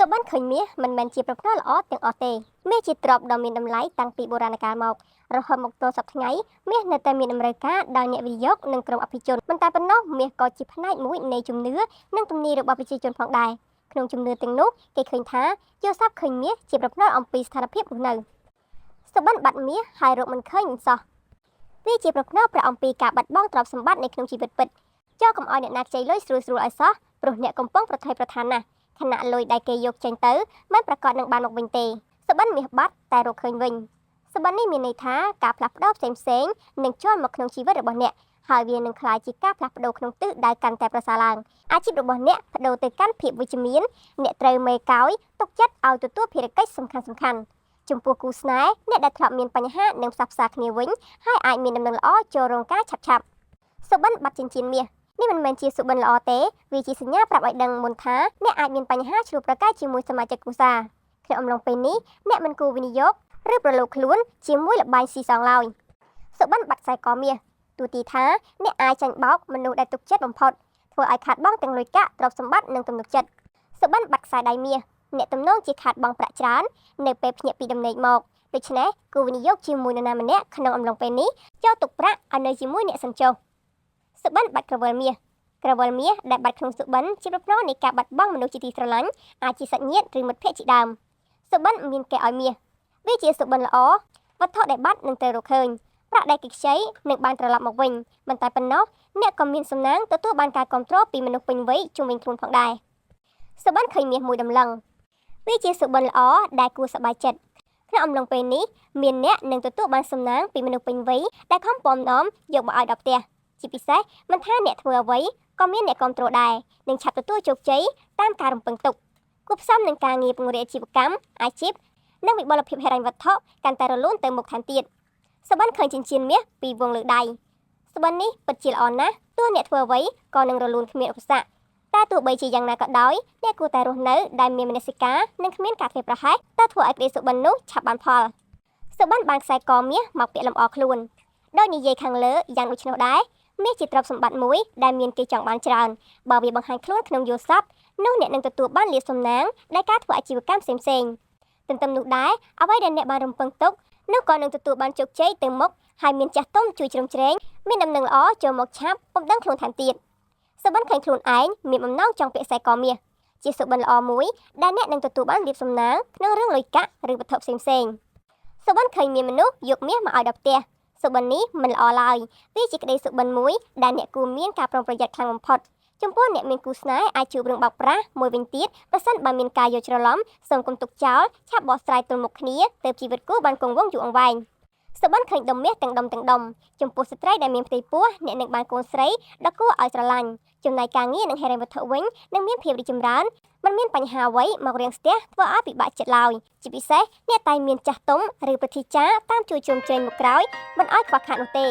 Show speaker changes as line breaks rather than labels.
សុបិនឃើញមាសមិនមែនជាប្រផ្នូលល្អទាំងអស់ទេមាសជាទ្រព្យដ៏មានតម្លៃតាំងពីបុរាណកាលមករហូតមកទល់សប្តាហ៍ថ្ងៃមាសនៅតែមានតម្រូវការដល់អ្នកវិនិយោគនិងក្រុមអភិជនមិនតែប៉ុណ្ណោះមាសក៏ជាផ្នែកមួយនៃជំនឿនិងទំនៀមរបស់ប្រជាជនផងដែរក្នុងជំនឿទាំងនោះគេឃើញថាយល់សប្តិឃើញមាសជាប្រផ្នូលអំពីស្ថានភាពរស់នៅសុបិនបាត់មាសហើយរកមិនឃើញសោះវាជាប្រផ្នូលព្រះអំពីការបាត់បង់ទ្រព្យសម្បត្តិនៅក្នុងជីវិតពិតចូលកុំឲ្យអ្នកណាខ្ចីលុយស្រួលៗឲ្យសោះព្រោះអ្នកកំពុងប្រថុយប្រថានណាស់ខណៈលុយដែលគេយកចេញទៅមិនប្រកាសនឹងបានមកវិញទេសុបិនមាសបាត់តែរកឃើញវិញសុបិននេះមានន័យថាការផ្លាស់ប្ដូរផ្សេងៗនឹងចូលមកក្នុងជីវិតរបស់អ្នកហើយវានឹងក្លាយជាការផ្លាស់ប្ដូរក្នុងទិសដែលកាន់តែប្រសើរឡើងអាជីពរបស់អ្នកប្ដូរទៅកាន់ភាពវិជ្ជមានអ្នកត្រូវមេកោយទុកចិត្តឲ្យទទួលភារកិច្ចសំខាន់ៗចំពោះគូស្នេហ៍អ្នកដែលធ្លាប់មានបញ្ហានឹងផ្សះផ្សាគ្នាវិញហើយអាចមានដំណឹងល្អចូលរោងការឆាប់ៗសុបិនបាត់ចិញ្ចៀនមាសនេះមិនមែនជាសុបិនល្អទេវាជាសញ្ញាប្រាប់ឲ្យដឹងមុនថាអ្នកអាចមានបញ្ហាឆ្លោះប្រកែកជាមួយសមាជិកគ្រួសារក្នុងអំឡុងពេលនេះអ្នកមិនគួរវិនិយោគឬប្រឡូកខ្លួនជាមួយល្បែងស៊ីសងឡើយសុបិនបាត់ខ្សែកមាសទូទីថាអ្នកអាចចាញ់បោកមនុស្សដែលទុកចិត្តបំផុតធ្វើឲ្យខាតបង់ទាំងលុយកាក់ទ្រព្យសម្បត្តិនិងទំនុកចិត្តសុបិនបាត់ខ្សែដៃមាសអ្នកទំនងជាខាតបង់ប្រាក់ច្រើននៅពេលភ្ញាក់ពីដំណេកមកដូច្នេះគួរវិនិយោគជាមួយនរណាម្នាក់ក្នុងអំឡុងពេលនេះចូលទុកប្រាក់ឲ្យនៅជាមួយអ្នកសិនចុះសុបិនបាត់ក្រវិលមាសក្រវិលមាសដែលបាត់ក្នុងសុបិនជាប្រផ្នូលនៃការបាត់បង់មនុស្សជាទីស្រឡាញ់អាចជាសាច់ញាតិឬមិត្តភក្តិជាដើមសុបិនមានគេឲ្យមាសវាជាសុបិនល្អវត្ថុដែលបាត់នឹងត្រូវរកឃើញប្រាក់ដែលគេខ្ចីនឹងបានត្រឡប់មកវិញមិនតែប៉ុណ្ណោះអ្នកក៏មានសំណាងទទួលបានការគាំទ្រពីមនុស្សពេញវ័យជុំវិញខ្លួនផងដែរសុបិនឃើញមាសមួយដំឡឹងវាជាសុបិនល្អដែលគួរសប្បាយចិត្តក្នុងអំឡុងពេលនេះមានអ្នកនឹងទទួលបានសំណាងពីមនុស្សពេញវ័យដែលខំពំនាំយកមកឲ្យដល់ផ្ទះជាពិសេសមិនថាអ្នកធ្វើអ្វីក៏មានអ្នកគាំទ្រដែរនឹងឆាប់ទទួលជោគជ័យតាមការរំពឹងទុកគួបផ្សំនឹងការងារពង្រីកអាជីវកម្មអាជីពនិងវិបុលភាពហិរញ្ញវត្ថុកាន់តែរលូនទៅមុខថែមទៀតសុបិនឃើញចិញ្ចៀនមាសពីវងលើដៃសុបិននេះពិតជាល្អណាស់ទោះអ្នកធ្វើអ្វីក៏នឹងរលូនគ្មានឧបសគ្គតែទោះបីជាយ៉ាងណាក៏ដោយអ្នកគួរតែរស់នៅដែលមានមនសិការនិងគ្មានការធ្វេសប្រហែសតែធ្វើឲ្យក្តីសុបិននោះឆាប់បានផលសុបិនបានខ្សែកមាសមកពាក់លម្អខ្លួនដោយនិយាយខាងលើយ៉ាងដូចនោះដែរមាសជាទ្រព្យសម្បត្តិមួយដែលមានគេចង់បានច្រើនបើវាបង្ហាញខ្លួនក្នុងយល់សប្តិនោះអ្នកនឹងទទួលបានលាភសំណាងនៃការធ្វើអាជីវកម្មផ្សេងៗទន្ទឹមនោះដែរអ្វីដែលអ្នកបានរំពឹងទុកនោះក៏នឹងទទួលបានជោគជ័យទៅមុខហើយមានចាស់ទុំជួយជ្រោមជ្រែងមានដំណឹងល្អចូលមកឆាប់ពុំដឹងខ្លួនថែមទៀតសុបិនឃើញខ្លួនឯងមានបំណងចង់ពាក់ខ្សែកមាសជាសុបិនល្អមួយដែលអ្នកនឹងទទួលបានលាភសំណាងក្នុងរឿងលុយកាក់ឬវត្ថុផ្សេងៗសុបិនឃើញមានមនុស្សយកមាសមកឲ្យដល់ផ្ទះសុបិននេះមិនល្អឡើយវាជាក្តីសុបិនមួយដែលអ្នកគួរមានការប្រុងប្រយ័ត្នខ្លាំងបំផុតចំពោះអ្នកមានគូស្នេហ៍អាចជួបរឿងបោកប្រាស់មួយវិញទៀតប្រសិនបើមានការយល់ច្រឡំសូមកុំទុកចោលឆាប់បោះស្រាយទល់មុខគ្នាទើបជីវិតគូបានគង់វង្សយូរអង្វែងសុបិនឃើញដុំមាសទាំងដុំចំពោះស្ត្រីដែលមានផ្ទៃពោះអ្នកនឹងបានកូនស្រីដ៏គួរឲ្យស្រឡាញ់ចំណែកការងារនិងហិរញ្ញវត្ថុវិញនឹងមានភាពរីកចម្រើនមិនមានបញ្ហាអ្វីមករាំងស្ទះធ្វើឲ្យពិបាកចិត្តឡើយជាពិសេសអ្នកតែងមានចាស់ទុំឬប្រតិចាតាមជួយជ្រោមជ្រែងមកក្រោយមិនឲ្យខ្វះខាតនោះទេ